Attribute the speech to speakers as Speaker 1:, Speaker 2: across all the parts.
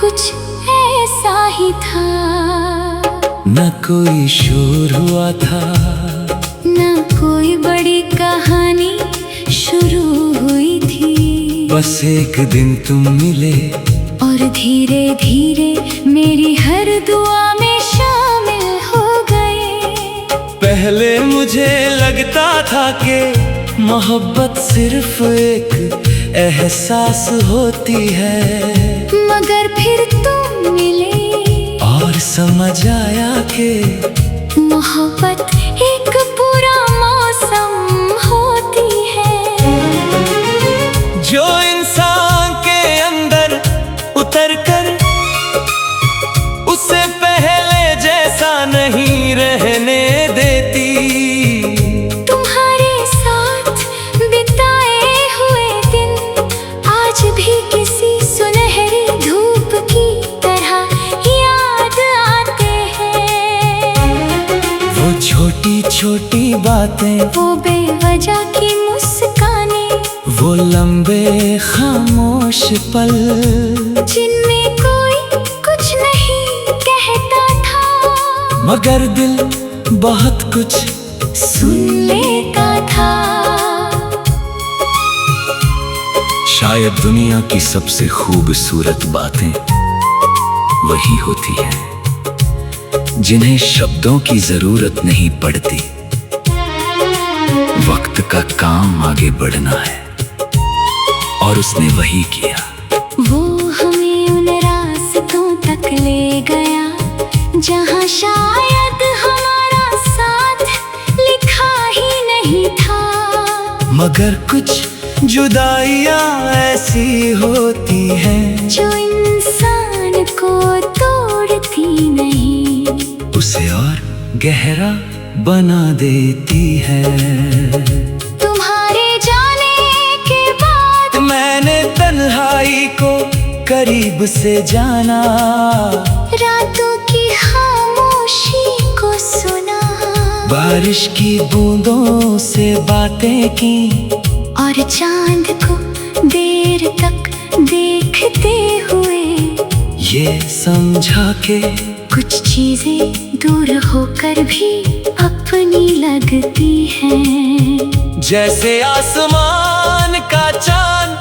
Speaker 1: कुछ ऐसा ही था।
Speaker 2: न कोई शोर हुआ था,
Speaker 1: न कोई बड़ी कहानी शुरू हुई थी।
Speaker 2: बस एक दिन तुम मिले
Speaker 1: और धीरे धीरे मेरी हर दुआ में शामिल हो गए।
Speaker 2: पहले मुझे लगता था कि मोहब्बत सिर्फ एक एहसास होती है,
Speaker 1: मगर फिर तुम मिले
Speaker 2: और समझ आया कि
Speaker 1: मोहब्बत एक पूरा मौसम होती है।
Speaker 2: जो इंसान के अंदर उतर कर उससे पहले जैसा नहीं रहने देती।
Speaker 1: तुम्हारे साथ बिताए हुए दिन आज भी किसी सुनहरी धूप की तरह याद आते हैं।
Speaker 2: वो छोटी छोटी बातें,
Speaker 1: वो बेवजह की मुस्कानें,
Speaker 2: वो लंबे खामोश पल,
Speaker 1: जिनमें कोई कुछ नहीं कहता था,
Speaker 2: मगर दिल बहुत कुछ
Speaker 1: सुन लेता था।
Speaker 2: शायद दुनिया की सबसे खूबसूरत बातें वही होती हैं जिन्हें शब्दों की जरूरत नहीं पड़ती। वक्त का काम आगे बढ़ना है और उसने वही किया।
Speaker 1: वो हमें उन रास्तों तक ले गया जहाँ शायद हमारा साथ लिखा ही नहीं था।
Speaker 2: मगर कुछ जुदाइयां ऐसी होती हैं
Speaker 1: जो इंसान को तोड़ती नहीं,
Speaker 2: उसे और गहरा बना देती है।
Speaker 1: तुम्हारे जाने के बाद
Speaker 2: मैंने तन्हाई को करीब से जाना,
Speaker 1: रातों की खामोशी को सुना,
Speaker 2: बारिश की बूंदों से बातें की,
Speaker 1: और चांद को देर तक देखते हुए
Speaker 2: ये समझा के
Speaker 1: कुछ चीजें दूर होकर भी अपनी लगती हैं।
Speaker 2: जैसे आसमान का चांद,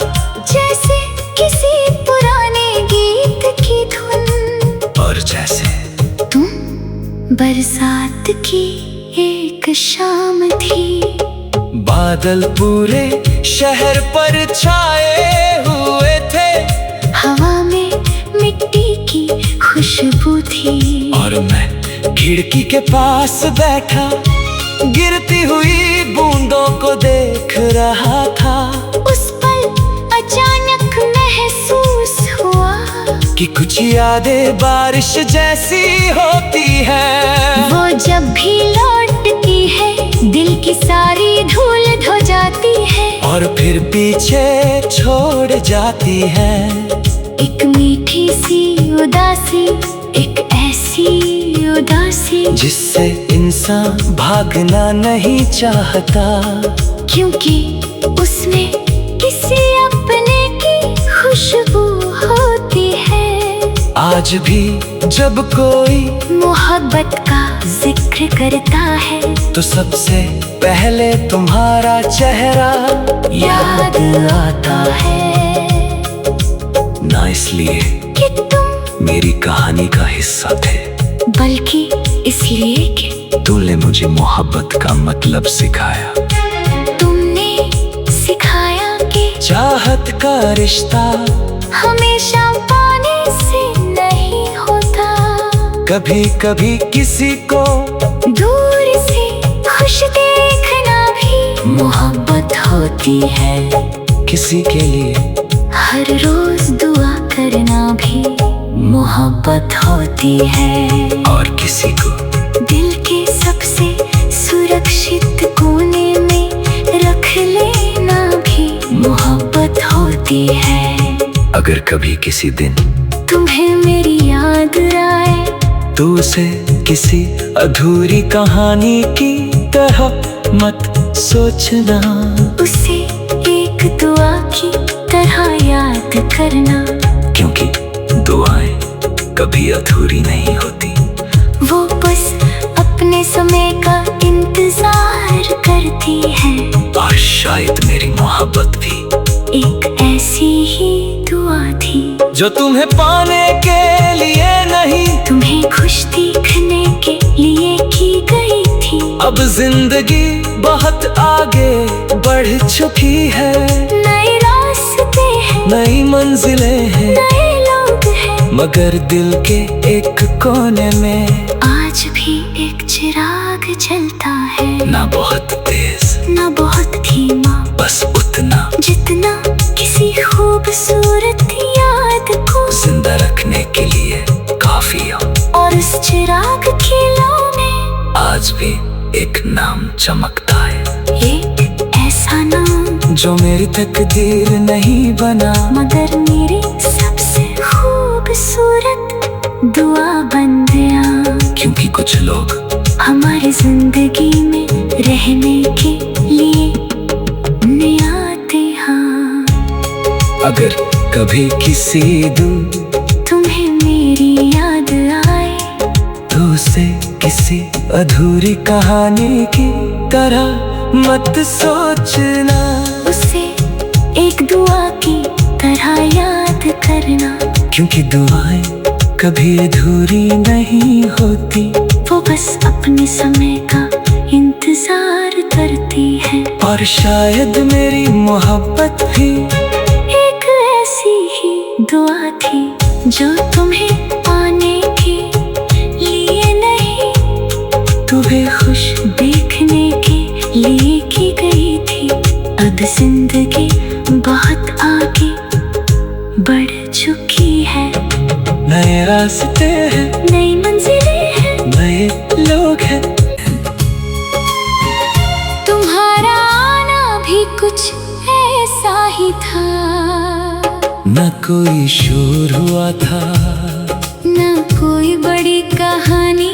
Speaker 1: जैसे किसी पुराने गीत की धुन,
Speaker 2: और जैसे
Speaker 1: तुम बरसात की एक शाम थी।
Speaker 2: बादल पूरे शहर पर छाए हुए थे,
Speaker 1: हवा में मिट्टी की खुशबू थी,
Speaker 2: और मैं खिड़की के पास बैठा गिरती हुई बूंदों को देख रहा था।
Speaker 1: उस पल अचानक महसूस हुआ
Speaker 2: कि कुछ यादें बारिश जैसी होती है।
Speaker 1: वो जब भी लौटती है दिल की सारी धूल धो जाती है,
Speaker 2: और फिर पीछे छोड़ जाती है
Speaker 1: एक मीठी सी उदासी, एक ऐसी उदासी
Speaker 2: जिससे इंसान भागना नहीं चाहता,
Speaker 1: क्योंकि उसमें किसी अपने की खुशबू होती है।
Speaker 2: आज भी जब कोई
Speaker 1: मोहब्बत का जिक्र करता है
Speaker 2: तो सबसे पहले तुम्हारा चेहरा
Speaker 1: याद आता है,
Speaker 2: ना इसलिए
Speaker 1: कि तुम
Speaker 2: मेरी कहानी का हिस्सा थे,
Speaker 1: बल्कि इसलिए कि
Speaker 2: तूने मुझे मोहब्बत का मतलब सिखाया।
Speaker 1: तुमने सिखाया कि
Speaker 2: चाहत का रिश्ता
Speaker 1: हमेशा पाने से नहीं होता,
Speaker 2: कभी कभी किसी को
Speaker 1: दूर से खुश देखना भी मोहब्बत होती है।
Speaker 2: किसी के लिए
Speaker 1: हर रोज दुआ करना भी मोहब्बत होती है,
Speaker 2: और किसी को
Speaker 1: दिल के सबसे सुरक्षित कोने में रख लेना भी मोहब्बत होती है।
Speaker 2: अगर कभी किसी दिन
Speaker 1: तुम्हें मेरी याद आए
Speaker 2: तो उसे किसी अधूरी कहानी की तरह मत सोचना,
Speaker 1: उसे एक दुआ की तरह याद करना,
Speaker 2: क्योंकि दुआएं कभी अधूरी नहीं होती।
Speaker 1: वो बस अपने समय का इंतजार करती है।
Speaker 2: और शायद मेरी मोहब्बत भी
Speaker 1: एक ऐसी ही दुआ थी
Speaker 2: जो तुम्हें पाने के लिए नहीं,
Speaker 1: तुम्हें खुश दिखने के लिए की गई थी।
Speaker 2: अब जिंदगी बहुत आगे बढ़ चुकी है।
Speaker 1: नए रास्ते हैं,
Speaker 2: नई मंजिलें हैं,
Speaker 1: नए लोग हैं,
Speaker 2: मगर दिल के एक कोने में
Speaker 1: आज भी एक चिराग जलता है।
Speaker 2: ना बहुत तेज
Speaker 1: ना बहुत धीमा,
Speaker 2: बस उतना
Speaker 1: जितना किसी खूबसूरत याद को
Speaker 2: जिंदा रखने के लिए काफी हो।
Speaker 1: और उस चिराग की लौ में
Speaker 2: आज भी एक नाम चमकता है,
Speaker 1: एक ऐसा नाम
Speaker 2: जो मेरी तकदीर नहीं बना,
Speaker 1: मगर मेरी सबसे खूबसूरत दुआ बन गया।
Speaker 2: क्योंकि कुछ लोग
Speaker 1: हमारी जिंदगी में रहने के लिए नहीं आते। हाँ,
Speaker 2: अगर कभी किसी दिन
Speaker 1: तुम्हें मेरी याद आए
Speaker 2: तो उसे किसी अधूरी कहानी की तरह मत सोचना।
Speaker 1: उसे एक दुआ की तरह याद करना,
Speaker 2: क्योंकि दुआएं कभी अधूरी नहीं होती।
Speaker 1: वो बस अपने समय का इंतजार करती है।
Speaker 2: और शायद मेरी मोहब्बत भी
Speaker 1: एक ऐसी ही दुआ थी जो तुम्हें पाने के लिए नहीं,
Speaker 2: तुम्हें खुश
Speaker 1: देखने के लिए की गई थी। अब जिंदगी बहुत आगे बढ़ चुकी है।
Speaker 2: नए रास्ते हैं,
Speaker 1: नई मंजिलें हैं,
Speaker 2: नए लोग हैं।
Speaker 1: तुम्हारा आना भी कुछ ऐसा ही था।
Speaker 2: न कोई शोर हुआ था,
Speaker 1: न कोई बड़ी कहानी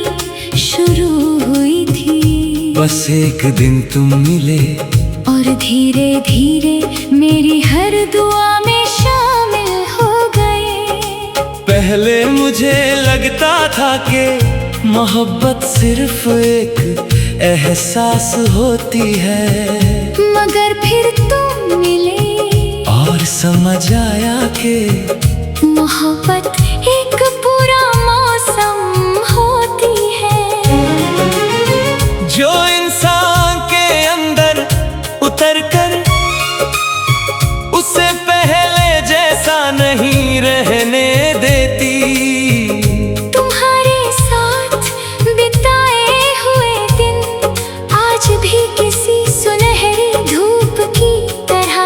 Speaker 1: शुरू हुई थी।
Speaker 2: बस एक दिन तुम मिले
Speaker 1: और धीरे धीरे मेरी हर दुआ में शामिल हो गए।
Speaker 2: पहले मुझे लगता था कि मोहब्बत सिर्फ एक एहसास होती है,
Speaker 1: मगर फिर तुम मिले
Speaker 2: और समझ आया कि
Speaker 1: मोहब्बत एक पूरा मौसम होती है।
Speaker 2: जो इंसान के अंदर उतर कर उसे पहले जैसा नहीं रहने देती।
Speaker 1: तुम्हारे साथ बिताए हुए दिन आज भी किसी सुनहरी धूप की तरह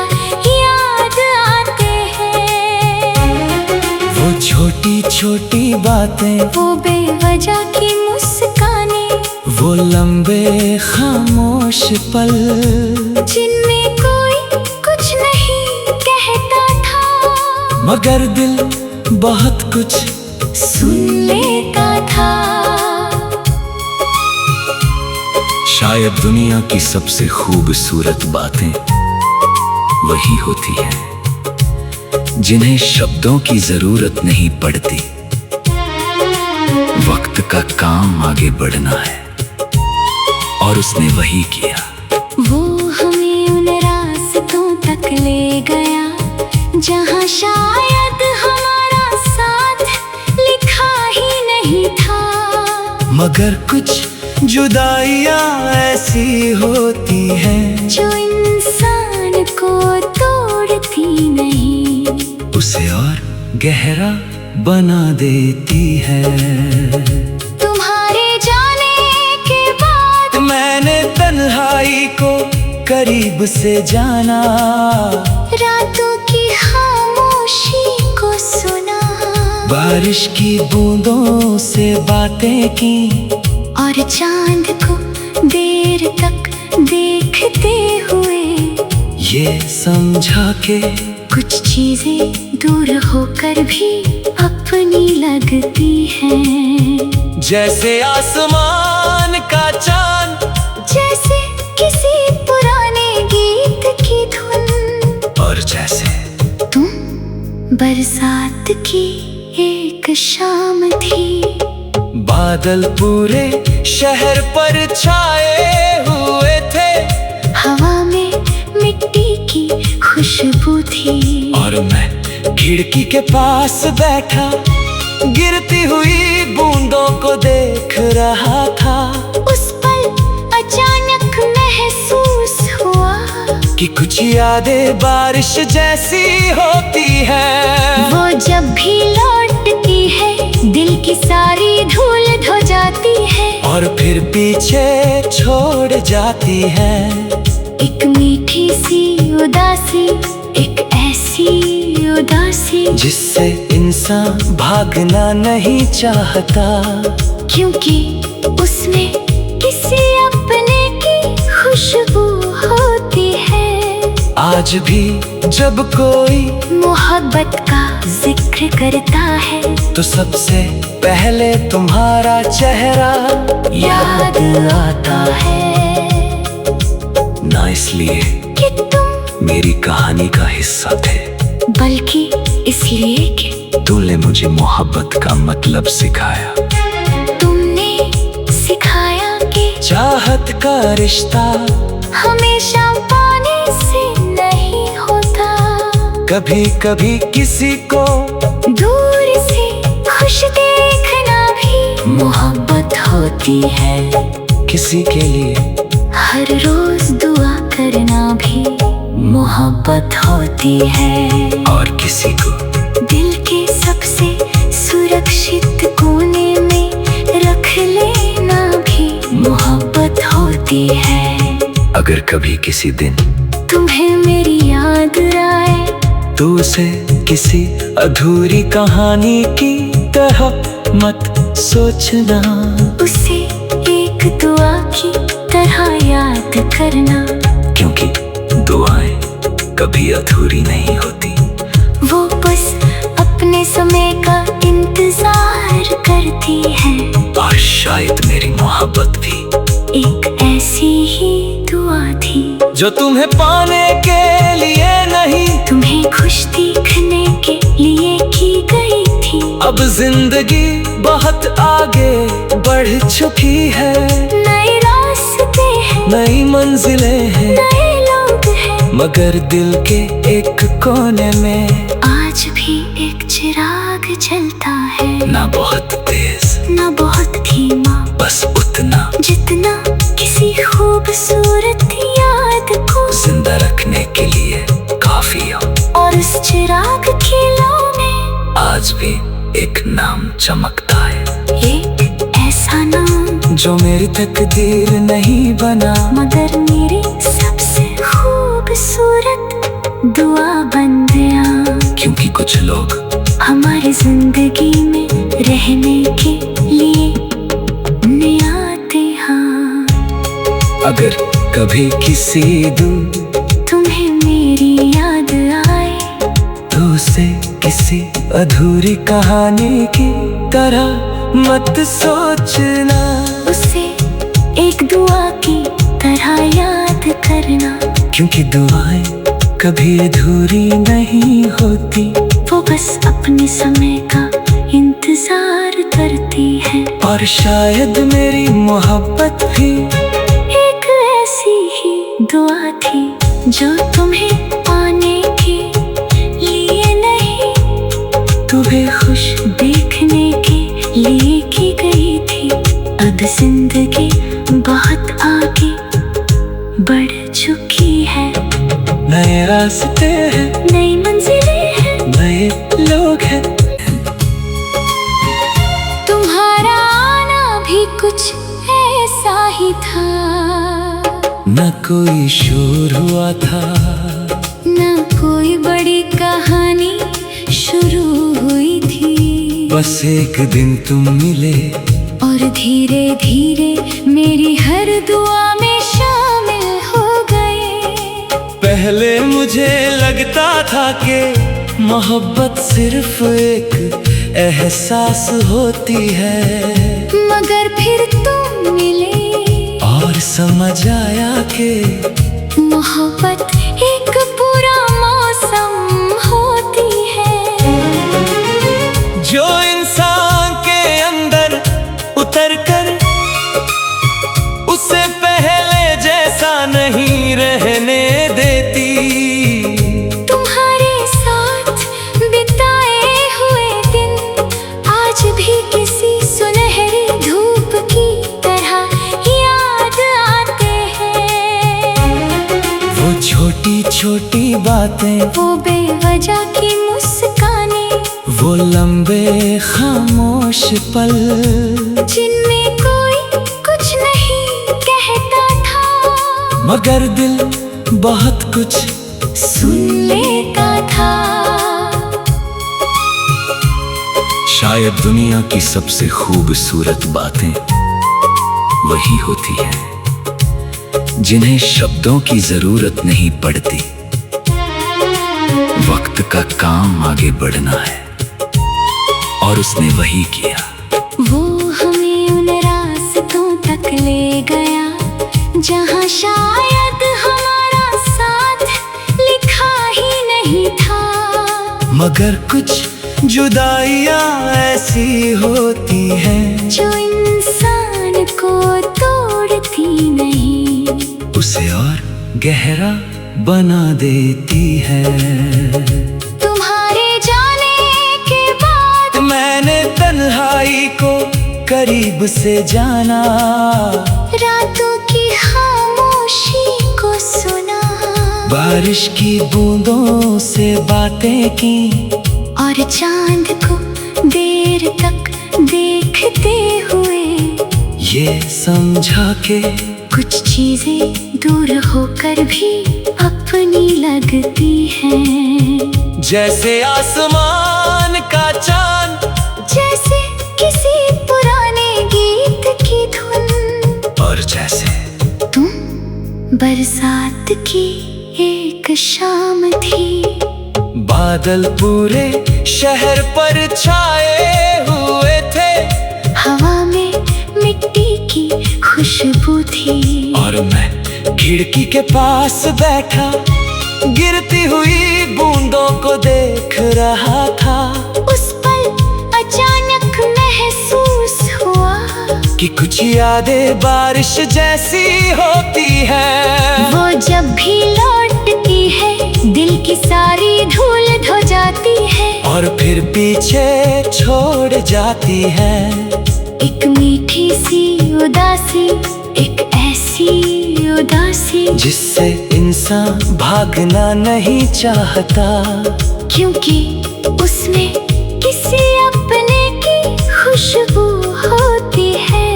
Speaker 1: याद आते हैं।
Speaker 2: वो छोटी छोटी बातें,
Speaker 1: वो बेवजह की मुस्कानें,
Speaker 2: वो लंबे खामोश पल,
Speaker 1: जिनमें कोई कुछ नहीं कहता था,
Speaker 2: मगर दिल बहुत कुछ
Speaker 1: सुन लेता था।
Speaker 2: शायद दुनिया की सबसे खूबसूरत बातें वही होती हैं जिन्हें शब्दों की जरूरत नहीं पड़ती। वक्त का काम आगे बढ़ना है और उसने वही किया।
Speaker 1: वो हमें उन रास्तों तक ले गया जहाँ शायद हमारा साथ लिखा ही नहीं था।
Speaker 2: मगर कुछ जुदाइयाँ ऐसी होती हैं
Speaker 1: जो इंसान को तोड़ती नहीं,
Speaker 2: उसे और गहरा बना देती है।
Speaker 1: तुम्हारे जाने के बाद
Speaker 2: मैंने तन्हाई को करीब से जाना,
Speaker 1: रातों की खामोशी को सुना,
Speaker 2: बारिश की बूंदों से बातें की,
Speaker 1: और चांद को देर तक देखते हुए
Speaker 2: ये समझा के
Speaker 1: कुछ चीजें दूर होकर भी अपनी लगती हैं।
Speaker 2: जैसे आसमान का चांद,
Speaker 1: जैसे किसी पुराने गीत की धुन,
Speaker 2: और जैसे
Speaker 1: तुम बरसात की एक शाम थी,
Speaker 2: बादल पूरे शहर पर छाए हुए थे,
Speaker 1: हवा में मिट्टी की खुशबू थी,
Speaker 2: और मैं खिड़की के पास बैठा गिरती हुई बूंदों को देख रहा था।
Speaker 1: उस पल अचानक महसूस हुआ
Speaker 2: कि कुछ यादें बारिश जैसी होती है,
Speaker 1: वो जब भी लौटती है दिल की सारी धूल धो जाती है,
Speaker 2: और फिर पीछे छोड़ जाती है।
Speaker 1: एक मीठी सी उदासी, एक ऐसी उदासी
Speaker 2: जिससे इंसान भागना नहीं चाहता,
Speaker 1: क्योंकि उसमें किसी अपने की खुशबू होती है।
Speaker 2: आज भी जब कोई
Speaker 1: मोहब्बत का जिक्र करता है
Speaker 2: तो सबसे पहले तुम्हारा चेहरा
Speaker 1: याद आता है,
Speaker 2: ना इसलिए
Speaker 1: कि तुम
Speaker 2: मेरी कहानी का हिस्सा थे,
Speaker 1: बल्कि इसलिए कि
Speaker 2: तूने मुझे मोहब्बत का मतलब सिखाया।
Speaker 1: तुमने सिखाया कि
Speaker 2: चाहत का रिश्ता
Speaker 1: हमेशा पाने से नहीं होता,
Speaker 2: कभी कभी किसी को
Speaker 1: दूर से खुश देखना भी मोहब्बत होती है,
Speaker 2: किसी के लिए
Speaker 1: हर रोज दुआ करना भी मोहब्बत होती है,
Speaker 2: और किसी को
Speaker 1: दिल के सबसे सुरक्षित कोने में रख लेना भी मोहब्बत होती है।
Speaker 2: अगर कभी किसी दिन
Speaker 1: तुम्हें मेरी याद आए
Speaker 2: तो उसे किसी अधूरी कहानी की तरह मत सोचना,
Speaker 1: उसे एक दुआ की तरह याद करना,
Speaker 2: क्योंकि दुआएं कभी अधूरी नहीं होती,
Speaker 1: वो बस अपने समय का इंतजार करती है।
Speaker 2: और शायद मेरी मोहब्बत भी
Speaker 1: एक ऐसी ही दुआ थी
Speaker 2: जो तुम्हें पाने के लिए नहीं,
Speaker 1: तुम्हें खुश दिखने के लिए की गई थी।
Speaker 2: अब जिंदगी बहुत आगे बढ़ चुकी है,
Speaker 1: नए रास्ते हैं,
Speaker 2: नई मंजिलें हैं,
Speaker 1: नए लोग हैं,
Speaker 2: मगर दिल के एक कोने में
Speaker 1: आज भी एक चिराग जलता है,
Speaker 2: ना बहुत तेज
Speaker 1: ना बहुत धीमा,
Speaker 2: बस उतना
Speaker 1: जितना किसी खूबसूरत याद को
Speaker 2: जिंदा रखने के लिए काफी हो।
Speaker 1: और उस चिराग की लौ में
Speaker 2: आज भी एक नाम चमकता है,
Speaker 1: एक ऐसा नाम
Speaker 2: जो मेरी तकदीर नहीं बना,
Speaker 1: मगर मेरी सबसे खूबसूरत दुआ बन गया,
Speaker 2: क्योंकि कुछ लोग
Speaker 1: हमारी जिंदगी में रहने के लिए आते हैं।
Speaker 2: अगर कभी किसी दिन
Speaker 1: तुम्हें मेरी याद आए
Speaker 2: तो उसे किसी अधूरी कहानी की तरह मत सोचना,
Speaker 1: उसे एक दुआ की तरह याद करना,
Speaker 2: क्योंकि दुआएं कभी अधूरी नहीं होती,
Speaker 1: वो बस अपने समय का इंतजार करती है।
Speaker 2: और शायद मेरी मोहब्बत भी
Speaker 1: एक ऐसी ही दुआ थी जो तुम्हें पाने के लिए नहीं,
Speaker 2: तुम्हें खुश
Speaker 1: देखने के लिए की गई थी। अब जिंदगी बहुत आगे बढ़ चुकी है,
Speaker 2: नए रास्ते हैं,
Speaker 1: नई मंजिलें हैं,
Speaker 2: नए लोग हैं।
Speaker 1: तुम्हारा आना भी कुछ ऐसा ही था,
Speaker 2: न कोई शोर हुआ था,
Speaker 1: न कोई बड़ी कहानी शुरू हुई थी,
Speaker 2: बस एक दिन तुम मिले
Speaker 1: और धीरे धीरे मेरी हर दुआ में शामिल हो गए।
Speaker 2: पहले मुझे लगता था कि मोहब्बत सिर्फ एक एहसास होती है,
Speaker 1: मगर फिर तुम मिले
Speaker 2: और समझ आया कि
Speaker 1: मोहब्बत एक पूरा मौसम होती है,
Speaker 2: जो बातें,
Speaker 1: वो बेवजह की मुस्कानें,
Speaker 2: वो लंबे खामोश पल,
Speaker 1: जिनमें कोई कुछ नहीं कहता था,
Speaker 2: मगर दिल बहुत कुछ
Speaker 1: सुन लेता था।
Speaker 2: शायद दुनिया की सबसे खूबसूरत बातें वही होती हैं जिन्हें शब्दों की जरूरत नहीं पड़ती। वक्त का काम आगे बढ़ना है और उसने वही किया।
Speaker 1: वो हमें उन रास्तों तक ले गया जहाँ शायद हमारा साथ लिखा ही नहीं था,
Speaker 2: मगर कुछ जुदाइयां ऐसी होती हैं
Speaker 1: जो इंसान को तोड़ती नहीं,
Speaker 2: उसे और गहरा बना देती है।
Speaker 1: तुम्हारे जाने के बाद
Speaker 2: मैंने तन्हाई को करीब से जाना,
Speaker 1: रातों की खामोशी को सुना,
Speaker 2: बारिश की बूंदों से बातें की,
Speaker 1: और चांद को देर तक देखते हुए
Speaker 2: ये समझा के
Speaker 1: कुछ चीजें दूर होकर भी अपनी लगती हैं,
Speaker 2: जैसे आसमान का चांद,
Speaker 1: जैसे किसी पुराने गीत की धुन,
Speaker 2: और जैसे
Speaker 1: तुम बरसात की एक शाम थी।
Speaker 2: बादल पूरे शहर पर छाए हुए थे,
Speaker 1: हवा में मिट्टी की खुशबू थी,
Speaker 2: और मैं खिड़की के पास बैठा गिरती हुई बूंदों को देख रहा था।
Speaker 1: उस पल अचानक महसूस हुआ
Speaker 2: कि कुछ यादें बारिश जैसी होती है,
Speaker 1: वो जब भी लौटती है दिल की सारी धूल धो जाती है,
Speaker 2: और फिर पीछे छोड़ जाती है
Speaker 1: एक मीठी सी उदासी, एक ऐसी उदासी
Speaker 2: जिससे इंसान भागना नहीं चाहता,
Speaker 1: क्योंकि उसमें किसी अपने की खुशबू होती है।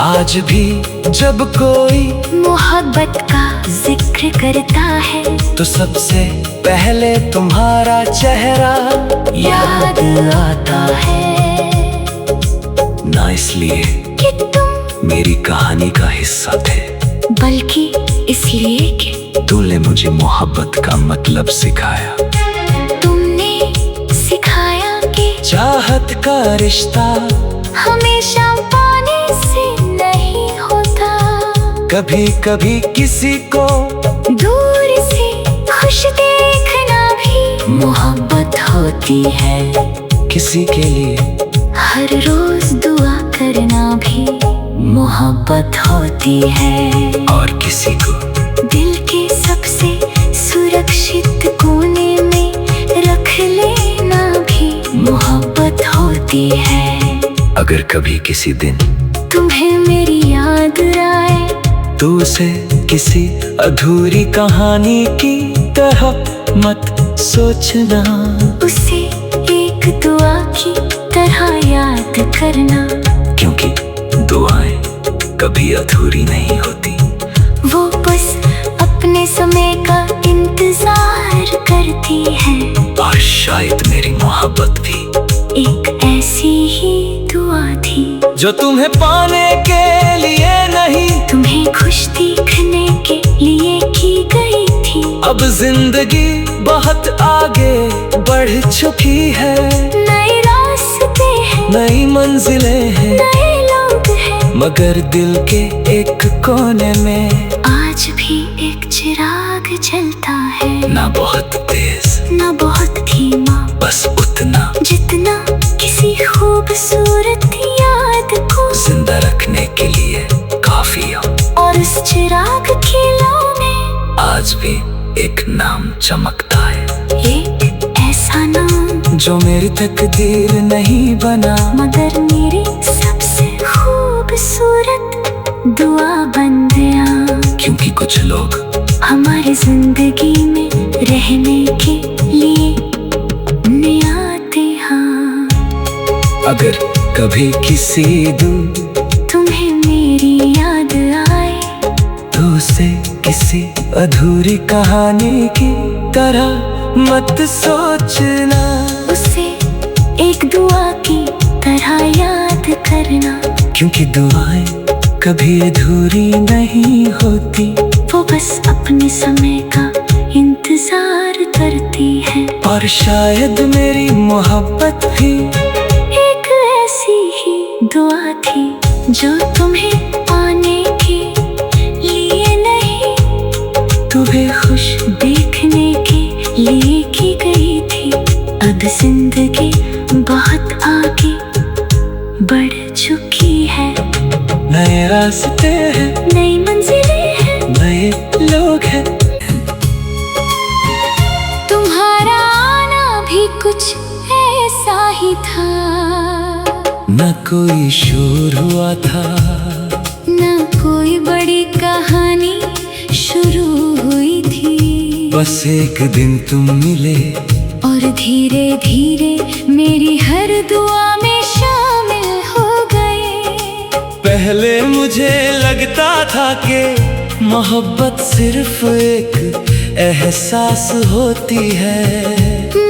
Speaker 2: आज भी जब कोई
Speaker 1: मोहब्बत का जिक्र करता है
Speaker 2: तो सबसे पहले तुम्हारा चेहरा
Speaker 1: याद आता है,
Speaker 2: ना इसलिए
Speaker 1: कि तुम
Speaker 2: मेरी कहानी का हिस्सा थे,
Speaker 1: बल्कि इसलिए कि
Speaker 2: तूने मुझे मोहब्बत का मतलब सिखाया।
Speaker 1: तुमने सिखाया कि
Speaker 2: चाहत का रिश्ता
Speaker 1: हमेशा पाने से नहीं होता,
Speaker 2: कभी कभी किसी को
Speaker 1: दूर से खुश देखना भी मोहब्बत होती है,
Speaker 2: किसी के लिए
Speaker 1: हर रोज दुआ करना भी मोहब्बत होती है,
Speaker 2: और किसी को
Speaker 1: दिल के सबसे सुरक्षित कोने में रख लेना भी मोहब्बत होती है।
Speaker 2: अगर कभी किसी दिन
Speaker 1: तुम्हें मेरी याद आए
Speaker 2: तो उसे किसी अधूरी कहानी की तरह मत सोचना,
Speaker 1: उसे एक दुआ की तरह याद करना,
Speaker 2: क्योंकि दुआएं कभी अधूरी नहीं होती,
Speaker 1: वो बस अपने समय का इंतजार करती है,
Speaker 2: और शायद मेरी मोहब्बत भी
Speaker 1: एक ऐसी ही दुआ थी
Speaker 2: जो तुम्हें पाने के लिए नहीं,
Speaker 1: तुम्हें खुश दिखने के लिए की गई थी।
Speaker 2: अब जिंदगी बहुत आगे बढ़ चुकी है,
Speaker 1: नए रास्ते हैं,
Speaker 2: नई मंजिलें हैं,
Speaker 1: नए लोग हैं,
Speaker 2: मगर दिल के एक कोने में
Speaker 1: आज भी एक चिराग जलता है,
Speaker 2: ना बहुत तेज
Speaker 1: ना बहुत धीमा,
Speaker 2: बस उतना
Speaker 1: जितना किसी खूबसूरत याद को
Speaker 2: जिंदा रखने के लिए काफी हो।
Speaker 1: और उस चिराग की लौ में
Speaker 2: आज भी एक नाम चमकता है,
Speaker 1: एक ऐसा नाम
Speaker 2: जो मेरी तकदीर नहीं बना,
Speaker 1: मगर मेरी सबसे खूबसूरत दुआ बन गया।
Speaker 2: क्योंकि कुछ लोग
Speaker 1: हमारी जिंदगी में रहने के लिए नियाते। हाँ,
Speaker 2: अगर कभी किसी दिन
Speaker 1: तुम्हें मेरी याद आए
Speaker 2: तो उसे किसी अधूरी कहानी की तरह मत सोचना।
Speaker 1: उसे एक दुआ की तरह याद करना,
Speaker 2: क्योंकि दुआएं कभी अधूरी नहीं होती,
Speaker 1: वो बस अपने समय का इंतजार करती है।
Speaker 2: और शायद मेरी मोहब्बत भी
Speaker 1: एक ऐसी ही दुआ थी जो तुम्हें पाने के लिए नहीं,
Speaker 2: तुम्हें खुश
Speaker 1: देखने के लिए की गई थी। अब जिंदगी बहुत आगे बढ़ चुकी है,
Speaker 2: नए रास्ते हैं,
Speaker 1: नई मंजिलें हैं,
Speaker 2: नए लोग हैं।
Speaker 1: तुम्हारा आना भी कुछ ऐसा ही था।
Speaker 2: न कोई शोर हुआ था,
Speaker 1: न कोई बड़ी कहानी शुरू हुई थी।
Speaker 2: बस एक दिन तुम मिले
Speaker 1: और धीरे धीरे मेरी हर दुआ में शामिल हो गए।
Speaker 2: पहले मुझे लगता था कि मोहब्बत सिर्फ एक एहसास होती है,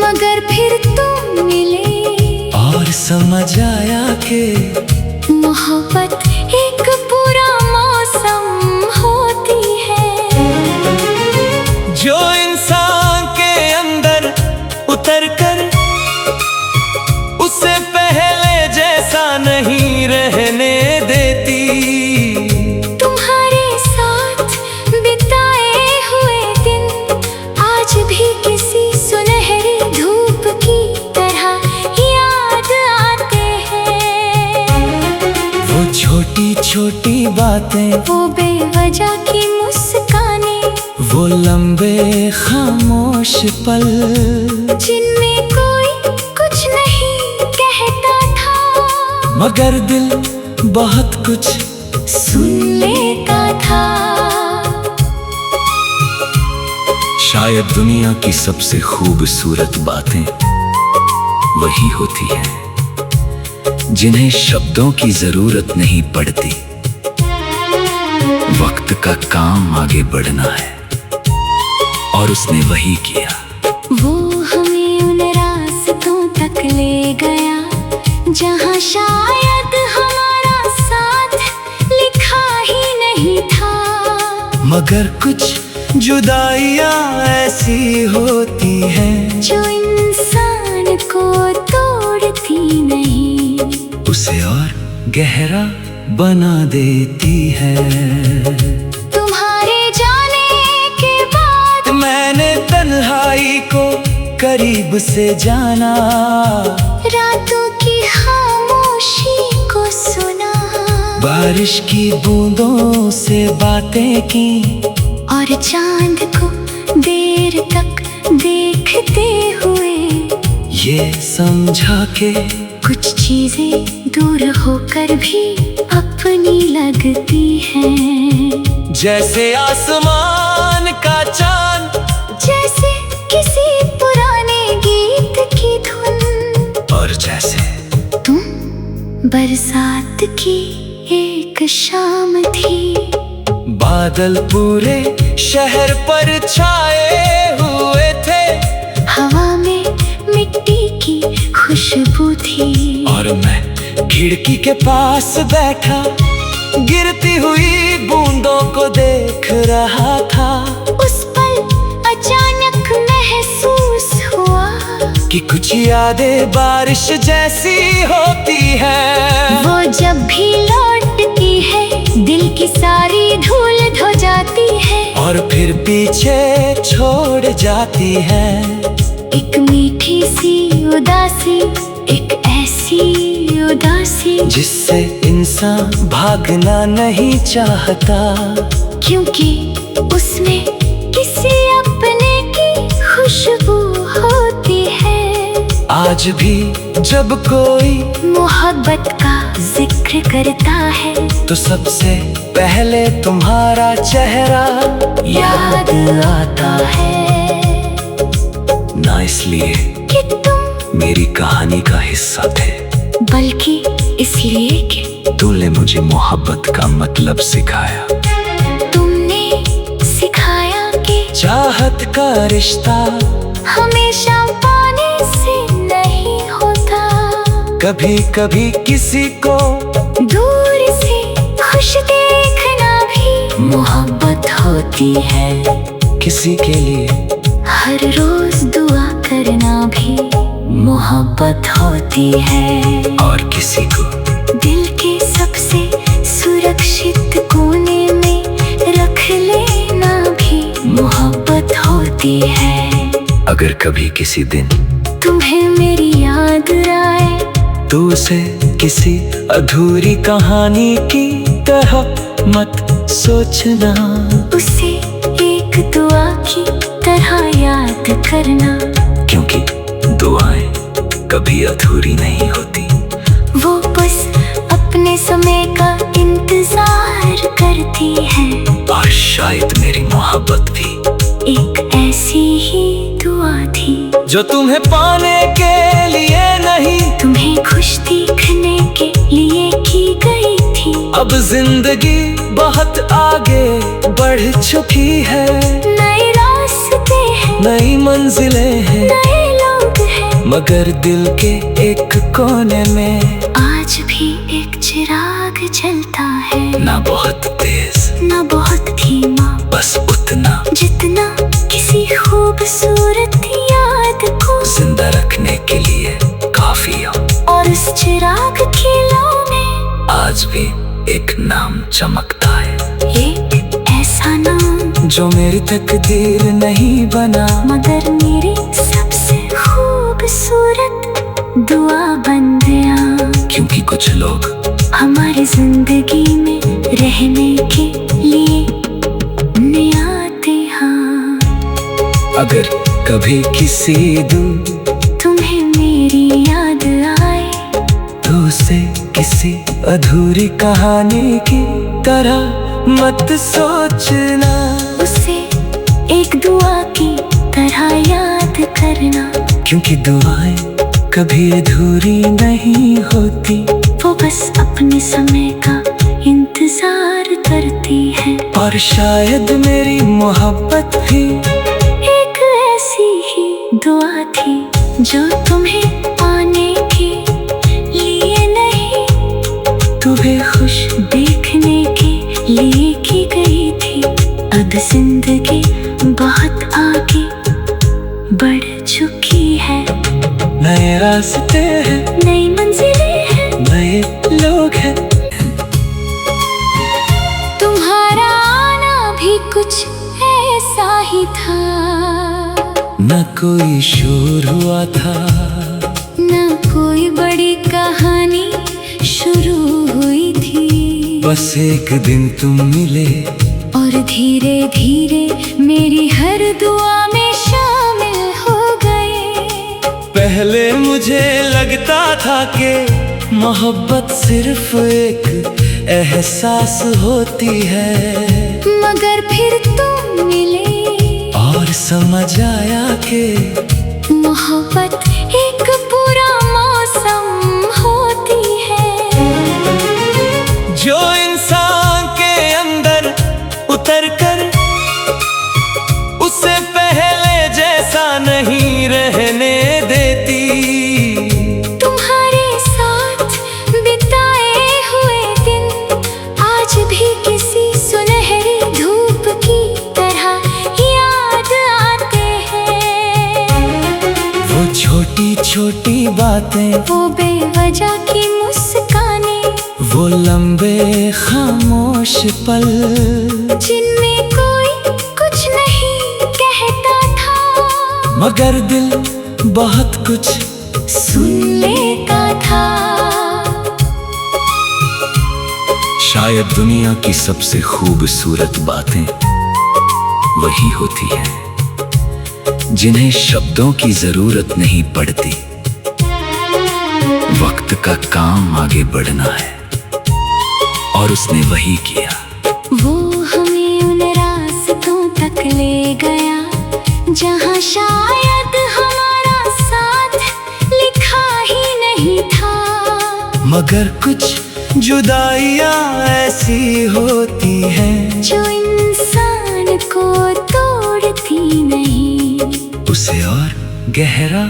Speaker 1: मगर फिर तुम मिले
Speaker 2: और समझ आया कि
Speaker 1: मोहब्बत एक पूरा मौसम होती है।
Speaker 2: जो इंसान के अंदर उतर कर उससे पहले जैसा नहीं रहने देती।
Speaker 1: तुम्हारे साथ बिताए हुए दिन आज भी किसी सुनहरी धूप की तरह याद आते हैं।
Speaker 2: वो छोटी छोटी बातें,
Speaker 1: वो बेवजह की मुस्कानें,
Speaker 2: वो लंबे खामोश पल,
Speaker 1: जिनमें कोई कुछ नहीं कहता था,
Speaker 2: मगर दिल बहुत कुछ
Speaker 1: सुन लेता था।
Speaker 2: शायद दुनिया की सबसे खूबसूरत बातें वही होती हैं जिन्हें शब्दों की जरूरत नहीं पड़ती। वक्त का काम आगे बढ़ना है और उसने वही किया।
Speaker 1: वो हमें उन रास्तों तक ले गया जहां शायद हमारा साथ लिखा ही नहीं था।
Speaker 2: मगर कुछ जुदाइयां ऐसी होती हैं
Speaker 1: जो इंसान को तोड़ती नहीं,
Speaker 2: उसे और गहरा बना देती है।
Speaker 1: तुम्हारे जाने के बाद
Speaker 2: मैंने तन्हाई को करीब से जाना,
Speaker 1: रातों की खामोशी को सुना,
Speaker 2: बारिश की बूंदों से बातें की,
Speaker 1: और चांद को देर तक देखते हुए
Speaker 2: ये समझा के
Speaker 1: कुछ चीजें दूर होकर भी अपनी लगती हैं।
Speaker 2: जैसे आसमान का चांद,
Speaker 1: जैसे किसी पुराने गीत की धुन,
Speaker 2: और जैसे
Speaker 1: तुम बरसात की एक शाम थी।
Speaker 2: बादल पूरे शहर पर छाए हुए थे,
Speaker 1: हवा में मिट्टी की खुशबू थी,
Speaker 2: और मैं खिड़की के पास बैठा गिरती हुई बूंदों को देख रहा था।
Speaker 1: उस पल अचानक महसूस हुआ
Speaker 2: कि कुछ यादें बारिश जैसी होती है।
Speaker 1: वो जब भी लौटती है दिल की सारी धूल धो जाती है,
Speaker 2: और फिर पीछे छोड़ जाती है
Speaker 1: एक मीठी सी उदासी, एक ऐसी उदासी
Speaker 2: जिससे इंसान भागना नहीं चाहता,
Speaker 1: क्योंकि उसमें किसी अपने की खुशबू होती है।
Speaker 2: आज भी जब कोई
Speaker 1: मोहब्बत का जिक्र करता है
Speaker 2: तो सबसे पहले तुम्हारा चेहरा
Speaker 1: याद आता है।
Speaker 2: ना इसलिए
Speaker 1: कि तुम
Speaker 2: मेरी कहानी का हिस्सा थे,
Speaker 1: बल्कि इसलिए कि
Speaker 2: तूने मुझे मोहब्बत का मतलब सिखाया।
Speaker 1: तुमने सिखाया कि
Speaker 2: चाहत का रिश्ता
Speaker 1: हमेशा पाने से नहीं होता,
Speaker 2: कभी कभी किसी को
Speaker 1: दूर से खुश देखना भी मोहब्बत होती है।
Speaker 2: किसी के लिए
Speaker 1: हर रोज दुआ करना भी मोहब्बत होती है।
Speaker 2: और किसी को
Speaker 1: दिल के सबसे सुरक्षित कोने में रख लेना भी मोहब्बत होती है।
Speaker 2: अगर कभी किसी दिन
Speaker 1: तुम्हें मेरी याद आए
Speaker 2: तो उसे किसी अधूरी कहानी की तरह मत सोचना,
Speaker 1: उसे एक दुआ की तरह याद करना,
Speaker 2: क्योंकि दुआएं कभी अधूरी नहीं होती।
Speaker 1: वो बस अपने समय का इंतजार करती है।
Speaker 2: और शायद मेरी मोहब्बत भी
Speaker 1: एक ऐसी ही दुआ थी
Speaker 2: जो तुम्हें पाने के लिए नहीं,
Speaker 1: तुम्हें खुश दिखने के लिए की गई थी।
Speaker 2: अब जिंदगी बहुत आगे बढ़ चुकी है,
Speaker 1: नए रास्ते हैं,
Speaker 2: नई मंजिलें हैं,
Speaker 1: नए लोग हैं,
Speaker 2: मगर दिल के एक कोने में
Speaker 1: आज भी एक चिराग जलता है।
Speaker 2: ना बहुत तेज
Speaker 1: ना बहुत धीमा,
Speaker 2: बस उतना
Speaker 1: जितना किसी खूबसूरत याद को
Speaker 2: जिंदा रखने के लिए काफी हो।
Speaker 1: और उस चिराग की लौ में
Speaker 2: आज भी एक नाम चमकता है,
Speaker 1: एक ऐसा नाम
Speaker 2: जो मेरी तकदीर नहीं बना,
Speaker 1: मगर मेरी सबसे खूबसूरत दुआ बन गया।
Speaker 2: क्योंकि कुछ लोग
Speaker 1: हमारी जिंदगी में रहने के लिए आते हैं।
Speaker 2: अगर कभी किसी दिन
Speaker 1: तुम्हें मेरी याद आए
Speaker 2: तो उसे किसी अधूरी कहानी की तरह मत सोचना,
Speaker 1: उसे एक दुआ की तरह याद करना,
Speaker 2: क्योंकि दुआएं कभी अधूरी नहीं होती।
Speaker 1: वो बस अपने समय का इंतजार करती है।
Speaker 2: और शायद मेरी मोहब्बत भी
Speaker 1: एक ऐसी ही दुआ थी जो तुम्हें पाने के लिए नहीं,
Speaker 2: तुम्हें खुश
Speaker 1: देखने के लिए की गई थी। अब जिंदगी बहुत आगे बढ़ चुकी है,
Speaker 2: नए रास्ते हैं,
Speaker 1: नई मंजिलें हैं,
Speaker 2: नए लोग हैं।
Speaker 1: तुम्हारा आना भी कुछ ऐसा ही था।
Speaker 2: न कोई शोर हुआ था,
Speaker 1: न कोई बड़ी कहानी शुरू हुई थी।
Speaker 2: बस एक दिन तुम मिले
Speaker 1: और धीरे धीरे मेरी हर दुआ में शामिल हो गए।
Speaker 2: पहले मुझे लगता था कि मोहब्बत सिर्फ एक एहसास होती है,
Speaker 1: मगर फिर तुम मिले
Speaker 2: और समझ आया कि
Speaker 1: मोहब्बत एक पूरा मौसम होती है।
Speaker 2: जो इंसान के अंदर उतर कर उससे पहले जैसा नहीं रहने देती।
Speaker 1: तुम्हारे साथ बिताए हुए दिन आज भी किसी सुनहरी धूप की तरह याद आते हैं।
Speaker 2: वो छोटी छोटी बातें,
Speaker 1: वो बेवजह की मुस्कानें,
Speaker 2: वो लंबे खामोश पल,
Speaker 1: जिनमें कोई कुछ नहीं कहता था,
Speaker 2: मगर दिल बहुत कुछ
Speaker 1: सुन लेता था।
Speaker 2: शायद दुनिया की सबसे खूबसूरत बातें वही होती हैं जिन्हें शब्दों की जरूरत नहीं पड़ती, वक्त का काम आगे बढ़ना है, और उसने वही किया।
Speaker 1: वो हमें उन रास्तों तक ले गया जहाँ शायद हमारा साथ लिखा ही नहीं था।
Speaker 2: मगर कुछ जुदाइयां ऐसी होती हैं
Speaker 1: जो इंसान को तोड़ती नहीं,
Speaker 2: उसे और गहरा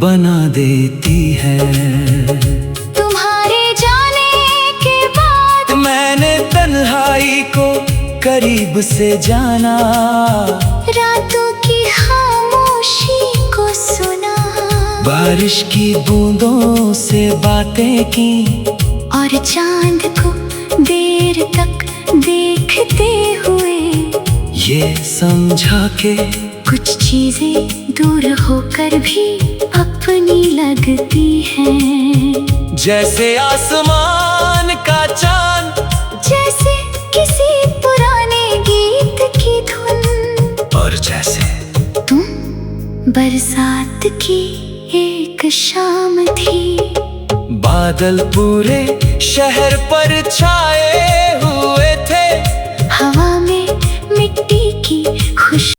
Speaker 2: बना देती है।
Speaker 1: तुम्हारे जाने के बाद
Speaker 2: मैंने तन्हाई को करीब से जाना,
Speaker 1: रातों की खामोशी को सुना,
Speaker 2: बारिश की बूंदों से बातें की,
Speaker 1: और चांद को देर तक देखते हुए
Speaker 2: ये समझा के
Speaker 1: कुछ चीजें दूर होकर भी अपनी लगती हैं।
Speaker 2: जैसे आसमान का चांद,
Speaker 1: जैसे किसी पुराने गीत की धुन,
Speaker 2: और जैसे
Speaker 1: तुम बरसात की एक शाम थी।
Speaker 2: बादल पूरे शहर पर छाए हुए थे,
Speaker 1: हवा में मिट्टी की खुशबू